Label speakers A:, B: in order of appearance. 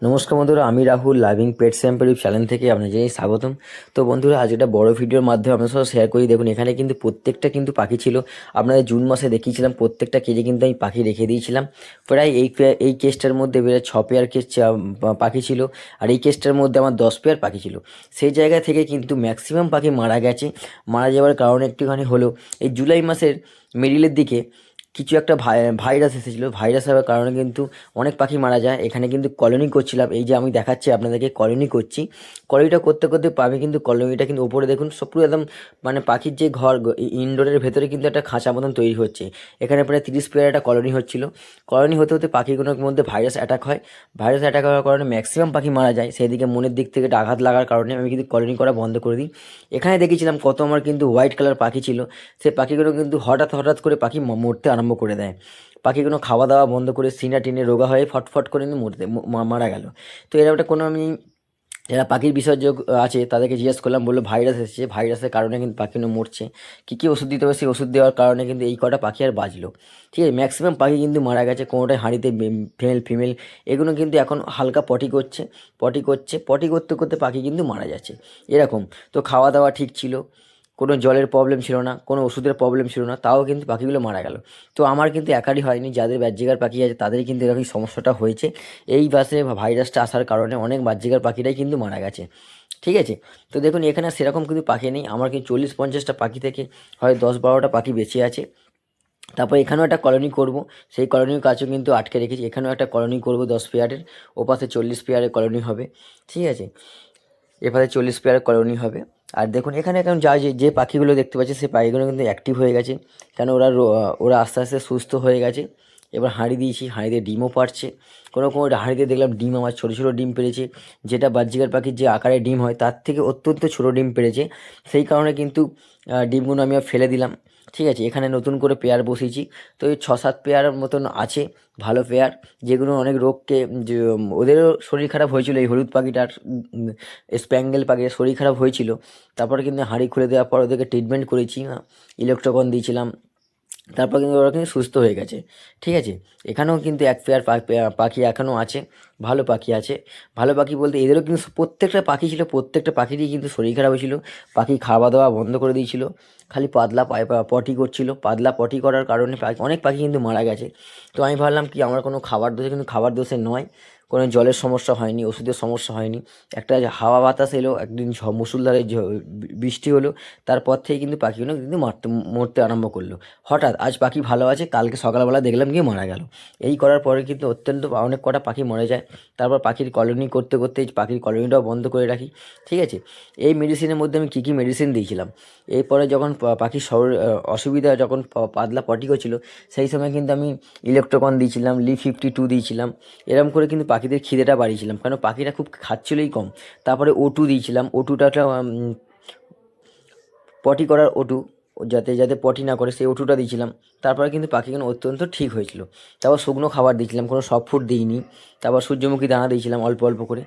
A: নমস্কার বন্ধুরা, আমি রাহুল লাভিং পেট স্যাম্পল চ্যানেল থেকে আপনাদের জানাই স্বাগতম। তো বন্ধুরা, আজ একটা বড় ভিডিওর মাধ্যমে আপনাদের সাথে শেয়ার করি। দেখুন, এখানে কিন্তু প্রত্যেকটা কিন্তু পাখি ছিল। আপনাদের জুন মাসে দেখিয়েছিলাম প্রত্যেকটা কেজে কিন্তু আমি পাখি রেখে দিয়েছিলাম। প্রায় এই কেসটার মধ্যে প্রায় 6 পেয়ার পাখি ছিল। আর এই কেসটার মধ্যে আমার 10 পেয়ার পাখি ছিল। সেই জায়গা থেকে কিন্তু ম্যাক্সিমাম পাখি মারা গেছে। মারা যাওয়ার কারণ একটুখানি হলো এই জুলাই মাসের মিডিলের দিকে কিছু একটা ভাইরাস এসেছিলো। ভাইরাস হওয়ার কারণে কিন্তু অনেক পাখি মারা যায়। এখানে কিন্তু কলোনি করছিলাম, এই যে আমি দেখাচ্ছি আপনাদেরকে কলোনি করছি। কলোনিটা করতে করতে পাবে কিন্তু কলোনিটা কিন্তু ওপরে দেখুন সব পুরো একদম মানে পাখির যে ঘর ইনডোরের ভেতরে কিন্তু একটা খাঁচা মতন তৈরি হচ্ছে। এখানে প্রায় 30 পেয়ার একটা কলোনি হচ্ছিল। কলোনি হতে হতে পাখিগুলোর মধ্যে ভাইরাস অ্যাটাক হয়। ভাইরাস অ্যাটাক হওয়ার কারণে ম্যাক্সিমাম পাখি মারা যায়। সেদিকে মনের দিক থেকে একটা আঘাত লাগার কারণে আমি কিন্তু কলোনি করা বন্ধ করে দিই। এখানে দেখেছিলাম কত আমার কিন্তু হোয়াইট কালার পাখি ছিল। সেই পাখিগুলো কিন্তু হঠাৎ হঠাৎ করে পাখি মরতে আরম্ভ করে দেয়। পাখিগুলো খাওয়া দাওয়া বন্ধ করে সিনা টিনে রোগা হয়ে ফটফট করে কিন্তু মারা গেল। তো এরা একটা কোনো আমি যারা পাখির বিশেষজ্ঞ আছে তাদেরকে জিজ্ঞেস করলাম, বললো ভাইরাস এসেছে, ভাইরাসের কারণে কিন্তু পাখিগুলো মরছে। কী কী ওষুধ দিতে হবে সেই ওষুধ দেওয়ার কারণে কিন্তু এই কটা পাখি আর বাঁচলো। ঠিক আছে, ম্যাক্সিমাম পাখি কিন্তু মারা গেছে। কোনোটাই হাঁড়িতে ফিমেল ফিমেল এগুলো কিন্তু এখন হালকা পটি করতে করতে পাখি কিন্তু মারা যাচ্ছে এরকম। তো খাওয়া দাওয়া ঠিক ছিল, কোনো জলের প্রবলেম ছিল না, কোনো ওষুধের প্রবলেম ছিল না, তাও কিন্তু পাখিগুলো মারা গেল। তো আমার কিন্তু একারই হয়নি, যাদের বাহ্যিকার পাখি আছে তাদের কিন্তু এরকম সমস্যাটা হয়েছে। এই বাসে ভাইরাসটা আসার কারণে অনেক বাহ্যিকার পাখিরাই কিন্তু মারা গেছে। ঠিক আছে, তো দেখুন এখানে সেরকম কিন্তু পাখি নেই। আমার কিন্তু 40-50টা পাখি থেকে হয় 10-12টা পাখি বেঁচে আছে। তারপর এখানেও একটা কলোনি করব, সেই কলোনির কাছেও কিন্তু আটকে রেখেছি। এখানেও একটা কলোনি করব 10 পেয়ারের, ওপাশে 40 পেয়ারের কলোনি হবে। ঠিক আছে, এপাশে 40 পেয়ারের কলোনি হবে। আর দেখুন এখানে এখন যা যে যে পাখিগুলো দেখতে পাচ্ছি সেই পাখিগুলো কিন্তু অ্যাক্টিভ হয়ে গেছে, কেন ওরা আস্তে আস্তে সুস্থ হয়ে গেছে। এবার হাঁড়ি দিয়েছি, হাঁড়িতে ডিমও পাড়ছে। কোনো কোনো হাঁড়িতে দেখলাম ডিম আমার ছোটো ছোটো ডিম পেড়েছে, যেটা বাহ্যিকার পাখির যে আকারে ডিম হয় তার থেকে অত্যন্ত ছোটো ডিম পেড়েছে। সেই কারণে কিন্তু ডিমগুলো আমি আর ফেলে দিলাম। ঠিক আছে, এখানে নতুন করে পেয়ার বসিয়েছি। তো এই 6-7 পেয়ারের মতন আছে ভালো পেয়ার, যেগুলো অনেক রোগকে ওদেরও শরীর খারাপ হয়েছিল। এই হলুদ পাখিটার স্প্যাঙ্গেল পাখির শরীর খারাপ হয়েছিল। তারপরে কিন্তু হাঁড়ি খুলে দেওয়ার পর ওদেরকে ট্রিটমেন্ট করেছি, ইলেকট্রোকন দিয়েছিলাম। তারপর কিন্তু ওরা কিন্তু সুস্থ হয়ে গেছে। ঠিক আছে, এখানেও কিন্তু 1 পেয়ার পাখি এখনও আছে, ভালো পাখি আছে। ভালো পাখি বলতে এদেরও কিন্তু প্রত্যেকটা পাখি ছিল, প্রত্যেকটা পাখিরই কিন্তু শরীর খারাপ হয়েছিল। পাখি খাওয়া দাওয়া বন্ধ করে দিয়েছিল, খালি পাতলা পটি করছিল। পাতলা পটি করার কারণে অনেক পাখি কিন্তু মারা গেছে। তো আমি ভাবলাম কি আমার কোনো খাবার দোষে, কিন্তু খাবার দোষে নয়, কোনো জলের সমস্যা হয়নি, ওষুধের সমস্যা হয়নি। একটা যে হাওয়া বাতাস এলো, একদিন মুষলধারে বৃষ্টি হলো, তারপর থেকে কিন্তু পাখিগুলো কিন্তু মরতে আরম্ভ করলো। হঠাৎ আজ পাখি ভালো আছে, কালকে সকালবেলা দেখলাম গিয়ে মারা গেল। এই করার পরে কিন্তু অত্যন্ত অনেক কটা পাখি মরে যায়। তারপর পাখির কলোনি করতে করতে এই পাখির কলোনিটাও বন্ধ করে রাখি। ঠিক আছে, এই মেডিসিনের মধ্যে আমি কী কী মেডিসিন দিয়েছিলাম, এরপরে যখন পাখির শরীর অসুবিধা, যখন পাতলা পটি করছিল, সেই সময় কিন্তু আমি ইলেকট্রোকন দিয়েছিলাম, Li52 দিয়েছিলাম। এরকম করে কিন্তু পাখিদের খিদেটা বাড়িয়েছিলাম, কারণ পাখিরা খুব খাচ্ছিলই কম। তারপরে O2 দিয়েছিলাম, O2টা পটি করার ওটু, যাতে যাতে পটি না করে সেই ওটুটা দিয়েছিলাম। তারপরে কিন্তু পাখিগুলো অত্যন্ত ঠিক হয়েছিল। তারপর শুকনো খাবার দিয়েছিলাম, কোনো সফট ফুড দিইনি। তারপর সূর্যমুখী দানা দিয়েছিলাম অল্প অল্প করে।